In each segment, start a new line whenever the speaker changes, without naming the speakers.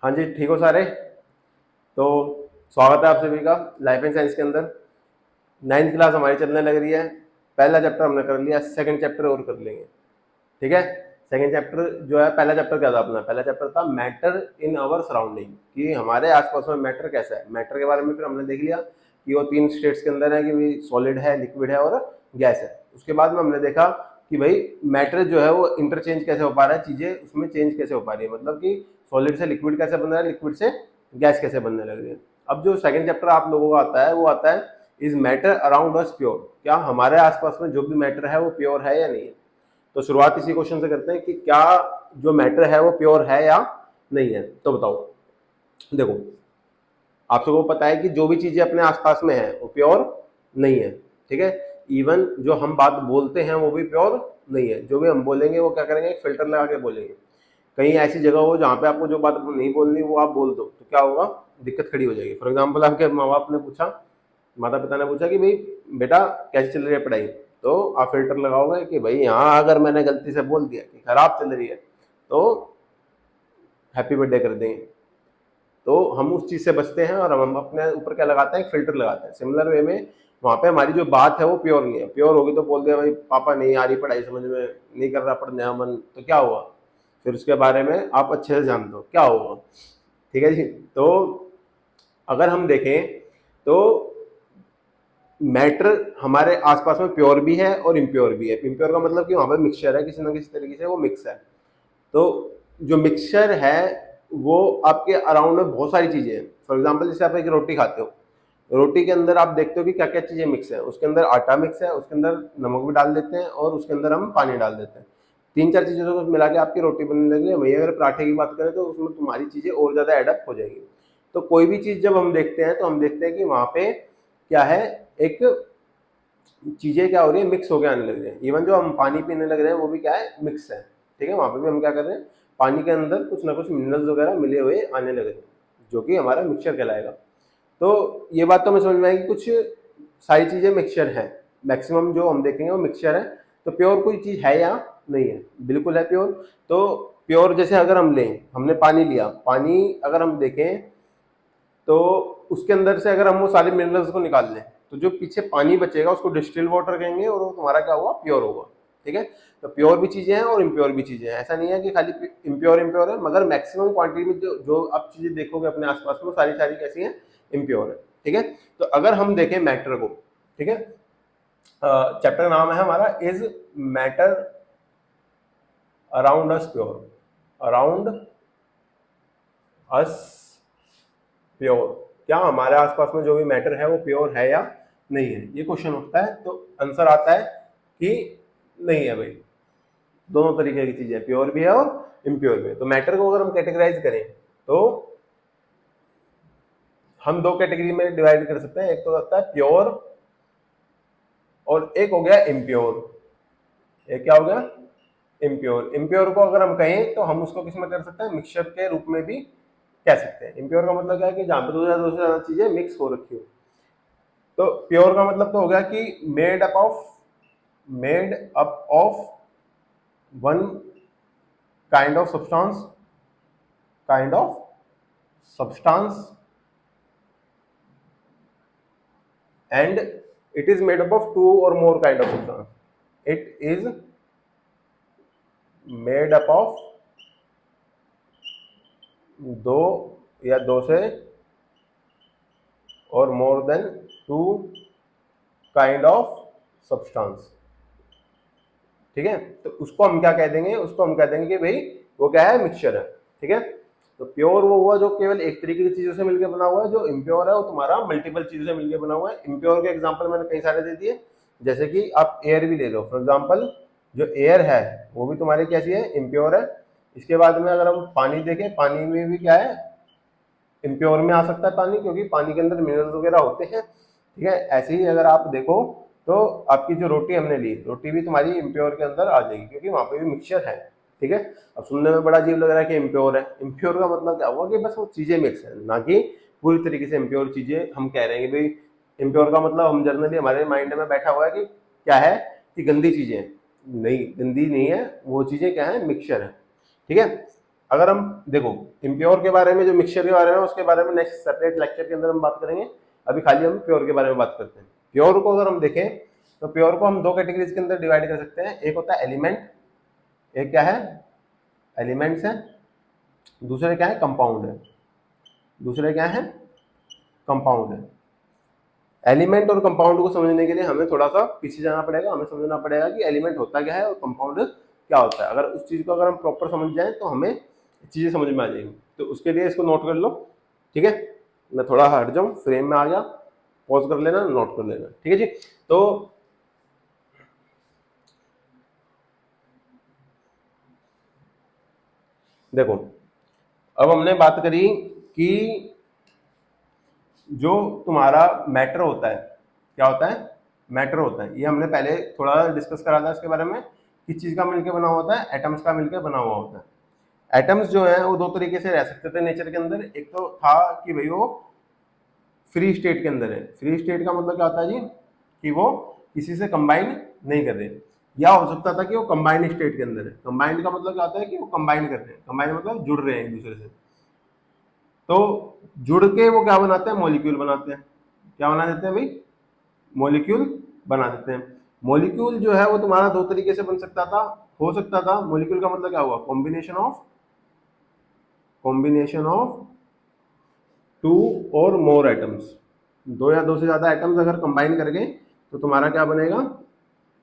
हाँ जी, ठीक हो सारे। तो स्वागत है आप सभी का लाइफ एंड साइंस के अंदर। 9th क्लास हमारी चलने लग रही है। पहला चैप्टर हमने कर लिया, सेकंड चैप्टर और कर लेंगे। ठीक है। सेकंड चैप्टर जो है, पहला चैप्टर क्या था अपना? पहला चैप्टर था मैटर इन आवर सराउंडिंग, कि हमारे आसपास में मैटर कैसा है। मैटर के बारे में फिर हमने देख लिया कि वो 3 स्टेट्स के अंदर है, कि भाई सॉलिड है, लिक्विड है और गैस है। उसके बाद में हमने देखा कि भाई मैटर जो है वो इंटरचेंज कैसे हो पा रहा है, चीजें उसमें चेंज कैसे हो पा रही है, मतलब कि सॉलिड से लिक्विड कैसे बन रहा है, लिक्विड से गैस कैसे बनने लग रही है। अब जो सेकंड चैप्टर आप लोगों का आता है वो आता है is matter around us pure, क्या हमारे आसपास में जो भी मैटर है वो प्योर है या नहीं है। तो शुरुआत इसी क्वेश्चन से करते हैं कि क्या जो मैटर है वो प्योर है या नहीं है। तो बताओ, देखो आप सबको पता है कि जो भी चीजें अपने आसपास में है वो प्योर नहीं है। ठीक है। इवन जो हम बात बोलते हैं वो भी प्योर नहीं है। जो भी हम बोलेंगे वो क्या करेंगे, एक फिल्टर लगा के बोलेंगे। कहीं ऐसी जगह हो जहाँ पे आपको जो बात नहीं बोलनी वो आप बोल दो, तो क्या होगा, दिक्कत खड़ी हो जाएगी। फॉर एग्जाम्पल, आपके माँ बाप ने पूछा, माता पिता ने पूछा कि भाई बेटा कैसी चल रही है पढ़ाई, तो आप फिल्टर लगाओगे कि भाई यहाँ अगर मैंने गलती से बोल दिया कि खराब चल रही है तो हैप्पी बर्थडे कर देंगे। तो हम उस चीज से बचते हैं और हम अपने ऊपर क्या लगाते हैं, फिल्टर लगाते हैं। सिमिलर वे में वहां पे हमारी जो बात है वो प्योर नहीं है। प्योर होगी तो बोल दिया भाई पापा नहीं आ रही पढ़ाई समझ में, नहीं कर रहा पढ़ने का मन, तो क्या हुआ, फिर उसके बारे में आप अच्छे से जान दो क्या होगा। ठीक है जी। तो अगर हम देखें तो मैटर हमारे आसपास में प्योर भी है और इम्प्योर भी है। इम्प्योर का मतलब कि वहां पर मिक्सचर है, किसी ना किसी तरीके से वो मिक्स है। तो जो मिक्सचर है वो आपके अराउंड में बहुत सारी चीजें हैं। फॉर एग्जाम्पल, जैसे आप एक रोटी खाते हो, रोटी के अंदर आप देखते हो कि क्या क्या चीजें मिक्स है। उसके अंदर आटा मिक्स है, उसके अंदर नमक भी डाल देते हैं और उसके अंदर हम पानी डाल देते हैं। 3-4 चीजों को मिला के आपकी रोटी बनने लगी है। वही अगर पराठे की बात करें तो उसमें तुम्हारी चीजें और ज्यादा एडअप हो जाएंगी। तो कोई भी चीज जब हम देखते हैं तो हम देखते हैं कि वहां पे क्या है, एक चीजें क्या हो रही है, मिक्स होकर आने लग रही है। इवन जो हम पानी पीने लग रहे हैं वो भी क्या है, मिक्स है। ठीक है। वहां पे भी हम क्या कर रहे हैं, पानी के अंदर कुछ ना कुछ मिनरल्स वगैरह मिले हुए आने लग रहे हैं, जो कि हमारा मिक्सचर कहलाएगा। तो ये बात तो हमें समझ में आएगी, कुछ सारी चीजें मिक्सचर है, मैक्सिमम जो हम देखेंगे वो मिक्सचर है। तो प्योर कोई चीज है या नहीं है? बिल्कुल है प्योर। तो प्योर जैसे अगर हम लें, हमने पानी लिया, पानी अगर हम देखें तो उसके अंदर से अगर हम वो सारे मिनरल्स को निकाल लें तो जो पीछे पानी बचेगा उसको डिस्टिल वाटर कहेंगे और वो तुम्हारा क्या हुआ, प्योर होगा। ठीक है। तो प्योर भी चीजें हैं और इम्प्योर भी चीजें हैं। ऐसा नहीं है कि खाली इम्प्योर इम्प्योर है, मगर मैक्सिमम क्वांटिटी में जो जो आप चीजें देखोगे अपने आसपास में वो सारी सारी कैसी हैं, इम्प्योर है। ठीक है। तो अगर हम देखें मैटर को, ठीक है, चैप्टर नाम है हमारा is matter around us pure, around us pure, क्या हमारे आसपास में जो भी मैटर है वो प्योर है या नहीं है, ये क्वेश्चन उठता है। तो आंसर आता है कि नहीं है भाई, दोनों तरीके की चीजें, प्योर भी है और इम्प्योर भी है। तो मैटर को अगर हम कैटेगराइज करें तो हम 2 कैटेगरी में डिवाइड कर सकते हैं। एक तो होता है प्योर और एक हो गया इम्प्योर। एक क्या हो गया, इम्प्योर। इम्प्योर को अगर हम कहें तो हम उसको किस में कर सकते हैं, मिक्सचर के रूप में भी कह सकते हैं। इम्प्योर का मतलब क्या है कि जहां पर दो से ज्यादा चीजें मिक्स हो रखी हो। तो प्योर का मतलब तो हो गया कि made up of one kind of substance and it is made up of 2 or more kind of substance. It is made up of 2 या 2 से और more than 2 kind of substance। ठीक है। तो उसको हम क्या कह देंगे, उसको हम कह देंगे कि भाई वो क्या है, मिक्सचर है। ठीक है। तो प्योर वो हुआ जो केवल एक तरीके की चीजों से मिलकर बना हुआ है। जो इम्प्योर है वो तुम्हारा मल्टीपल चीजों से मिलकर बना हुआ है। इम्प्योर के एग्जांपल मैंने कई सारे दे दिए, जैसे कि आप एयर भी ले लो। फॉर एग्जांपल, जो एयर है वो भी तुम्हारी कैसी है, इम्प्योर है। इसके बाद में अगर हम पानी देखें, पानी में भी क्या है, इम्प्योर में आ सकता है पानी, क्योंकि पानी के अंदर मिनरल्स वगैरह होते हैं। ठीक है। ऐसे ही अगर आप देखो तो आपकी जो रोटी हमने ली, रोटी भी तुम्हारी इम्प्योर के अंदर आ जाएगी, क्योंकि वहां पे भी मिक्सचर है। ठीक है। अब सुनने में बड़ा अजीब लग रहा है कि इम्प्योर है। इम्प्योर का मतलब क्या हुआ कि बस वो चीजें मिक्स है, ना कि पूरी तरीके से इम्प्योर चीजें हम कह रहे हैं कि भाई इम्प्योर का मतलब हम जनरली हमारे माइंड में बैठा हुआ है कि क्या है, कि गंदी चीजें। नहीं, गंदी नहीं है वो चीजें, क्या है, मिक्सचर है। ठीक है। अगर हम देखो इम्प्योर के बारे में, जो मिक्सचर के बारे में, उसके बारे में नेक्स्ट सेपरेट लेक्चर के अंदर हम बात करेंगे। अभी खाली हम प्योर के बारे में बात करते हैं। प्योर को अगर हम देखें तो प्योर को हम दो कैटेगरीज के अंदर डिवाइड कर सकते हैं। एक होता है एलिमेंट, एक क्या है एलिमेंट्स है, दूसरे क्या है कंपाउंड है, दूसरे क्या है कंपाउंड है। एलिमेंट और कंपाउंड को समझने के लिए हमें थोड़ा सा पीछे जाना पड़ेगा, हमें समझना पड़ेगा कि एलिमेंट होता क्या है और कंपाउंड क्या होता है। अगर उस चीज को अगर हम प्रॉपर समझ जाए तो हमें चीजें समझ में आ जाएंगी। तो उसके लिए इसको नोट कर लो, ठीक है। मैं थोड़ा हट जाऊं, फ्रेम में आ गया, पॉज कर लेना, नोट कर लेना, ठीक है जी। तो देखो अब हमने बात करी कि जो तुम्हारा मैटर होता है, क्या होता है मैटर होता है। ये हमने पहले थोड़ा डिस्कस करा था इसके बारे में, किस चीज का मिलकर बना हुआ होता है, एटम्स का मिलकर बना हुआ होता है। एटम्स जो है वो दो तरीके से रह सकते थे नेचर के अंदर। एक तो था कि भाई वो फ्री स्टेट के अंदर है। फ्री स्टेट का मतलब क्या होता है जी, कि वो किसी से कंबाइन नहीं कर रहे, या हो सकता था कि वो कंबाइंड स्टेट के अंदर है। कंबाइंड का मतलब क्या होता है कि वो कंबाइन कर रहे हैं, कंबाइन मतलब जुड़ रहे हैं एक दूसरे से। तो जुड़ के वो क्या बनाते हैं, मॉलिक्यूल बनाते हैं। क्या बना देते हैं भाई, मॉलिक्यूल बना देते हैं। मॉलिक्यूल जो है वो तुम्हारा दो तरीके से बन सकता था, हो सकता था। मॉलिक्यूल का मतलब क्या हुआ, कॉम्बिनेशन ऑफ टू और मोर एटम्स। दो या दो से ज्यादा एटम्स अगर कंबाइन करके तो तुम्हारा क्या बनेगा,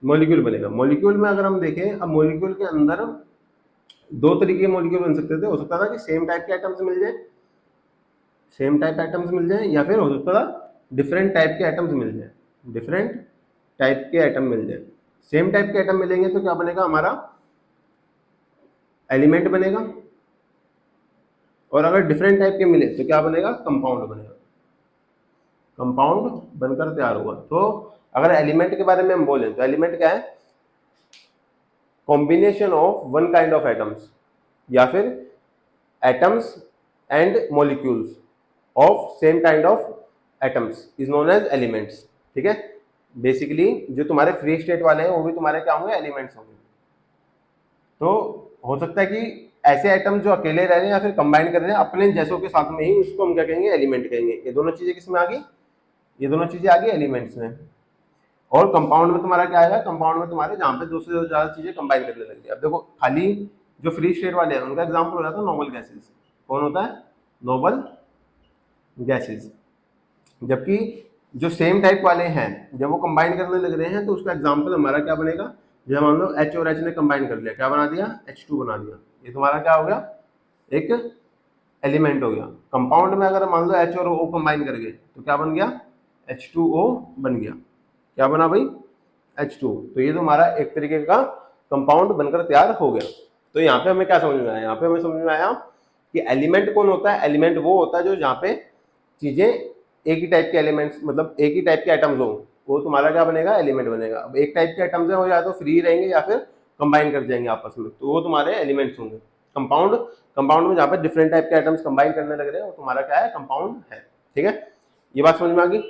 मॉलिक्यूल बनेगा। मॉलिक्यूल में अगर हम देखें, अब मॉलिक्यूल के अंदर दो तरीके के मॉलिक्यूल बन सकते थे। हो सकता था कि सेम टाइप के एटम्स मिल जाए, सेम टाइप एटम्स मिल जाए, या फिर हो सकता था डिफरेंट टाइप के एटम्स मिल जाए, डिफरेंट टाइप के एटम मिल जाए। सेम टाइप के एटम मिलेंगे तो क्या बनेगा, हमारा एलिमेंट बनेगा। और अगर डिफरेंट टाइप के मिले तो क्या बनेगा, कंपाउंड बनेगा, कंपाउंड बनकर तैयार होगा। तो अगर एलिमेंट के बारे में हम बोले तो एलिमेंट क्या है, combination of one kind of atoms, या फिर atoms and molecules of same kind of atoms is known as elements, ठीक है। बेसिकली जो तुम्हारे फ्री स्टेट वाले हैं वो भी तुम्हारे क्या होंगे, एलिमेंट्स होंगे। तो हो सकता है कि ऐसे एटम जो अकेले रह रहे हैं या फिर कंबाइन कर रहे हैं अपने जैसों के साथ में ही, उसको हम क्या कहेंगे, एलिमेंट कहेंगे। ये दोनों चीजें किसमें आ गई, ये दोनों चीजें आ गई एलिमेंट्स में। और कंपाउंड में तुम्हारा क्या आएगा, कंपाउंड में तुम्हारे जहां पे दो से ज्यादा चीजें कंबाइन करने लग गई। अब देखो खाली जो फ्री स्टेट वाले हैं उनका एग्जाम्पल हो जाता है नोबल गैसेज। कौन होता है, नोबल गैसेज। जबकि जो सेम टाइप वाले हैं जब वो कंबाइन करने लग रहे हैं तो उसका एग्जाम्पल हमारा क्या बनेगा, जब मान लो H और H ने कंबाइन कर लिया, क्या बना दिया, H2 बना दिया। ये तुम्हारा क्या हो गया, एक एलिमेंट हो गया। कंपाउंड में अगर मान लो H और O कंबाइन कर गए तो क्या बन गया, H2O बन गया। क्या बना भाई, H2। तो ये तो हमारा एक तरीके का कंपाउंड बनकर तैयार हो गया। तो यहाँ पे हमें क्या समझ में आया, यहाँ पे हमें समझ में आया कि एलिमेंट कौन होता है। एलिमेंट वो होता है जो जहाँ पे चीजें एक ही टाइप के एलिमेंट्स, मतलब एक ही टाइप के एटम्स हो, वो तुम्हारा क्या बनेगा, एलिमेंट बनेगा। अब एक टाइप के एटम्स है वो या तो फ्री रहेंगे या फिर कंबाइन कर जाएंगे आपस में, तो वो तुम्हारे एलिमेंट्स होंगे। कंपाउंड, कंपाउंड में जहाँ पे डिफरेंट टाइप के एटम्स कंबाइन करने लग रहे हैं वो तुम्हारा क्या है, कंपाउंड है, ठीक है। ये बात समझ में आ गई।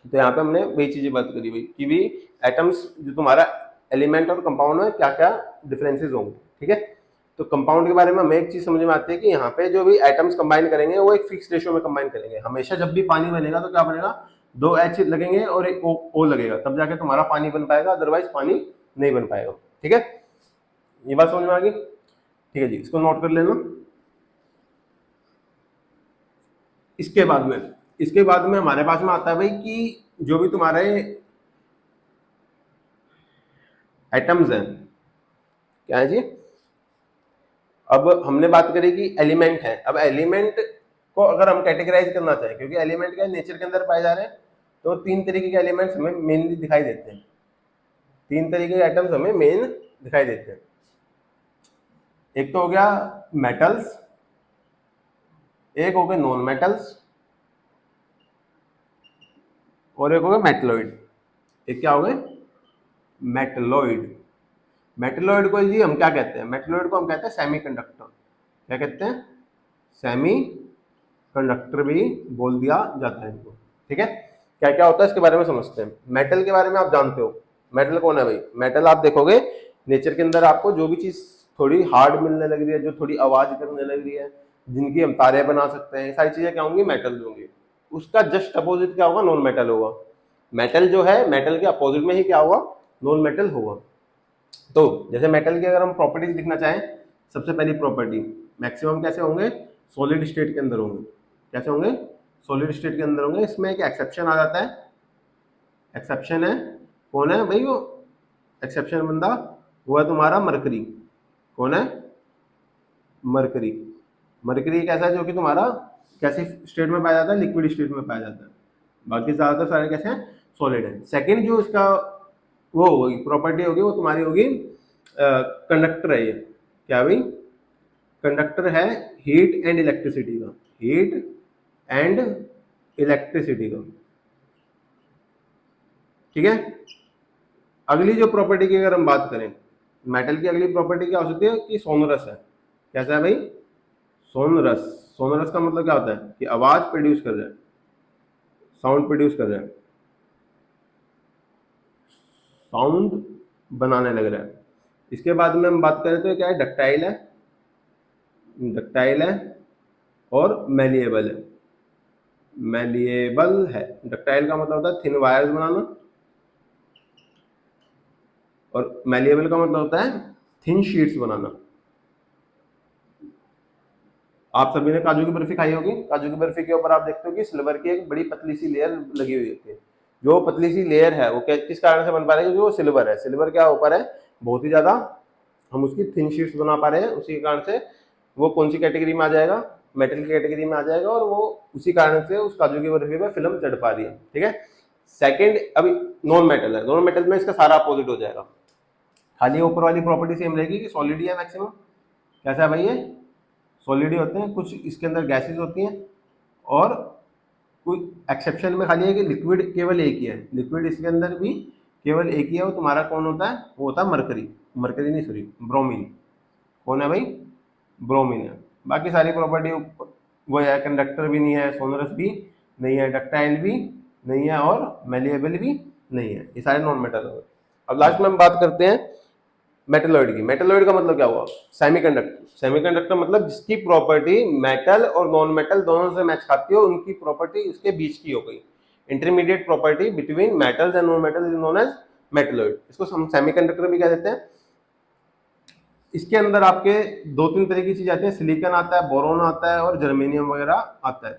तो यहाँ पे हमने वही चीजें बात करी भाई कि भी एटम्स जो तुम्हारा एलिमेंट और कंपाउंड में क्या क्या डिफरेंसेस होंगे, ठीक है। तो कंपाउंड के बारे में हमें एक चीज समझ में आती है कि यहाँ पे जो भी एटम्स कंबाइन करेंगे वो एक फिक्स रेशियो में कंबाइन करेंगे। हमेशा जब भी पानी बनेगा तो क्या बनेगा, दो H लगेंगे और एक O लगेगा, तब जाके तुम्हारा पानी बन पाएगा, अदरवाइज पानी नहीं बन पाएगा, ठीक है। ये बात समझ में आ गई, ठीक है जी, इसको नोट कर लेना। इसके बाद में हमारे पास में आता है भाई कि जो भी तुम्हारे एटम्स हैं, क्या है जी, अब हमने बात करी कि एलिमेंट है। अब एलिमेंट को अगर हम कैटेगराइज करना चाहें, क्योंकि एलिमेंट क्या नेचर के अंदर पाए जा रहे हैं, तो तीन तरीके के एलिमेंट्स हमें मेनली दिखाई देते हैं। तीन तरीके के एटम्स हमें मेन दिखाई देते हैं। एक तो हो गया मेटल्स, एक हो गए नॉन मेटल्स, और एक हो गया मेटलॉइड। एक क्या हो गए, मेटलॉइड। मेटलॉइड को जी हम क्या कहते हैं, मेटलॉइड को हम कहते हैं सेमीकंडक्टर। क्या कहते हैं, सेमी कंडक्टर भी बोल दिया जाता है इनको, ठीक है। क्या क्या होता है इसके बारे में समझते हैं। मेटल के बारे में आप जानते हो, मेटल कौन है भाई, मेटल आप देखोगे नेचर के अंदर आपको जो भी चीज थोड़ी हार्ड मिलने लग रही है, जो थोड़ी आवाज करने लग रही है, जिनकी हम तारे बना सकते हैं, सारी चीजें क्या होंगी, मेटल होंगी। उसका जस्ट अपोजिट क्या होगा, नॉन मेटल होगा। मेटल जो है, मेटल के अपोजिट में ही क्या होगा, नॉन मेटल होगा। तो जैसे मेटल की अगर हम प्रॉपर्टीज लिखना चाहें, सबसे पहली प्रॉपर्टी, मैक्सिमम कैसे होंगे, सॉलिड स्टेट के अंदर होंगे। कैसे होंगे, सॉलिड स्टेट के अंदर होंगे। इसमें एक एक्सेप्शन आ जाता है, एक्सेप्शन है, कौन है भाई वो एक्सेप्शन बंदा, वो है तुम्हारा मरकरी। कौन है, मरकरी। मरकरी कैसा है, जो कि तुम्हारा कैसी स्टेट में पाया जाता है, लिक्विड स्टेट में पाया जाता है। बाकी ज्यादातर सारे कैसे हैं, सॉलिड है। सेकंड जो इसका वो होगी प्रॉपर्टी होगी, वो तुम्हारी होगी कंडक्टर है ये। क्या भाई, कंडक्टर है हीट एंड इलेक्ट्रिसिटी का, हीट एंड इलेक्ट्रिसिटी का। ठीक है। अगली जो प्रॉपर्टी की अगर हम बात करें, मेटल की अगली प्रॉपर्टी क्या हो सकती है कि सोनरस है। कैसा है भाई, सोनरस। सोनरस का मतलब क्या होता है कि आवाज प्रोड्यूस कर रहा है, साउंड प्रोड्यूस कर रहा है, साउंड बनाने लग रहा है। इसके बाद में हम बात करें तो क्या है, डक्टाइल है, डक्टाइल है और मेलिएबल है। मेलिएबल है, डक्टाइल का मतलब होता है थिन वायर्स बनाना, और मेलिएबल का मतलब होता है थिन शीट्स बनाना। आप सभी ने काजू की बर्फी खाई होगी, काजू की बर्फी के ऊपर आप देखते हो कि सिल्वर की एक बड़ी पतली सी लेयर लगी हुई होती है। जो पतली सी लेयर है वो किस कारण से बन पा रही है, क्योंकि वो सिल्वर है। सिल्वर क्या ऊपर है, बहुत ही ज्यादा, हम उसकी थिन शीट्स बना पा रहे हैं, उसी कारण से वो कौन सी कैटेगरी में आ जाएगा, मेटल की कैटेगरी में आ जाएगा, और वो उसी कारण से उस काजू की बर्फी पर फिल्म चढ़ पा रही है। ठीक है। सेकंड, अभी नॉन मेटल है, नॉन मेटल में इसका सारा अपोजिट हो जाएगा। खाली ऊपर वाली प्रॉपर्टी सेम रहेगी कि सॉलिड है मैक्सिमम। कैसा है भाई, ये सॉलिड ही होते हैं, कुछ इसके अंदर गैसेस होती हैं, और कोई एक्सेप्शन में खाली है कि लिक्विड केवल एक ही है, लिक्विड इसके अंदर भी केवल एक ही है। वो तुम्हारा कौन होता है, वो होता है मरकरी, मरकरी नहीं सॉरी ब्रोमीन। कौन है भाई, ब्रोमीन है। बाकी सारी प्रॉपर्टी वो है, कंडक्टर भी नहीं है, सोनरस भी नहीं है, डक्टाइल भी नहीं है, और मेलिएबल भी नहीं है। ये सारे नॉन मेटल हो गए। अब लास्ट में हम बात करते हैं मेटलॉइड की। मेटलॉइड का मतलब क्या हुआ, सेमीकंडक्टर। सेमीकंडक्टर मतलब जिसकी प्रॉपर्टी मेटल और नॉन मेटल दोनों से मैच खाती हो, उनकी प्रॉपर्टी उसके बीच की हो गई। Intermediate property between metals and non metal is known as metalloid. इसको हम सेमीकंडक्टर भी कह देते हैं। इसके अंदर आपके दो तीन तरह की चीज आती है, सिलिकॉन आता है, बोरोन आता है, और जर्मेनियम वगैरह आता है।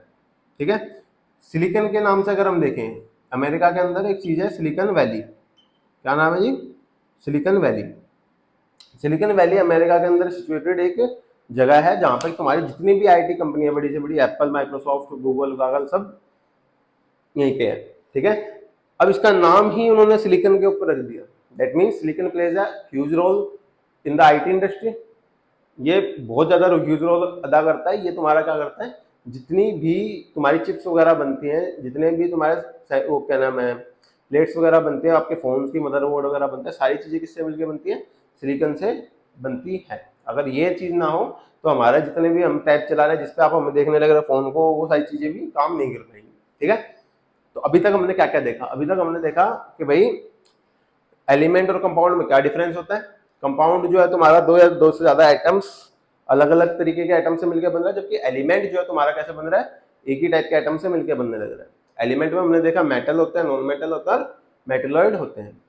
ठीक है। सिलिकॉन के नाम से अगर हम देखें, अमेरिका के अंदर एक चीज है सिलिकॉन वैली। क्या नाम है जी, Silicon Valley. Silicon Valley America के अंदर सिचुएटेड एक जगह है, जहां पर तुम्हारी जितनी भी आईटी कंपनियां बड़ी से बड़ी, एप्पल, माइक्रोसॉफ्ट, गूगल, गागल, सब यहीं पे है। ठीक है। अब इसका नाम ही उन्होंने सिलिकॉन के ऊपर रख दिया। That means silicon plays a huge role in the IT industry. ये बहुत ज्यादा ह्यूज रोल अदा करता है। ये तुम्हारा क्या करता है, जितनी भी तुम्हारी चिप्स वगैरह बनती हैं, जितने भी तुम्हारे वो क्या नाम है, प्लेट्स वगैरह बनते हैं, आपके फोन की मदरबोर्ड वगैरह बनते हैं, सारी चीजें किससे मिलकर बनती है, सिलिकॉन से बनती है। अगर ये चीज ना हो तो हमारे जितने भी हम टैब चला रहे हैं, जिसपे आप हमें देखने लग रहे फोन को, वो सारी चीजें भी काम नहीं कर पाएंगी। ठीक है। तो अभी तक हमने क्या क्या देखा, अभी तक हमने देखा कि भाई एलिमेंट और कंपाउंड में क्या डिफरेंस होता है। कंपाउंड जो है तुम्हारा दो या दो से ज्यादा आइटम्स, अलग अलग तरीके के आइटम से मिलकर बन रहा है, जबकि एलिमेंट जो है तुम्हारा कैसे बन रहा है, एक ही टाइप के आइटम से मिलकर बनने लग रहा है। एलिमेंट में हमने देखा मेटल होता है, नॉन मेटल होता है, मेटलॉइड होते हैं।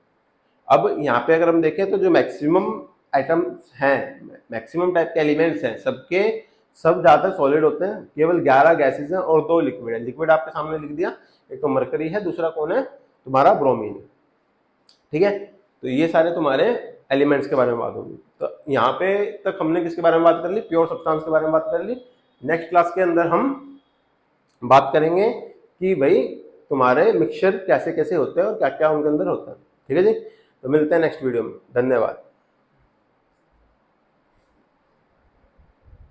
अब यहाँ पे अगर हम देखें तो जो मैक्सिमम आइटम्स हैं, मैक्सिमम टाइप के एलिमेंट्स हैं, सबके सब ज्यादातर सॉलिड होते हैं। केवल 11 गैसेज हैं और 2 लिक्विड है। लिक्विड आपके सामने लिख दिया, एक तो मरकरी है, दूसरा कौन है, तुम्हारा ब्रोमीन। ठीक है। तो ये सारे तुम्हारे एलिमेंट्स के बारे में बात होगी। तो यहाँ पे तक हमने किसके बारे में बात कर ली, प्योर सब्सटेंस के बारे में बात कर ली। नेक्स्ट क्लास के अंदर हम बात करेंगे कि भाई तुम्हारे मिक्सचर कैसे कैसे होते हैं और क्या क्या उनके अंदर होता है। ठीक है जी। तो मिलते हैं नेक्स्ट वीडियो में। धन्यवाद।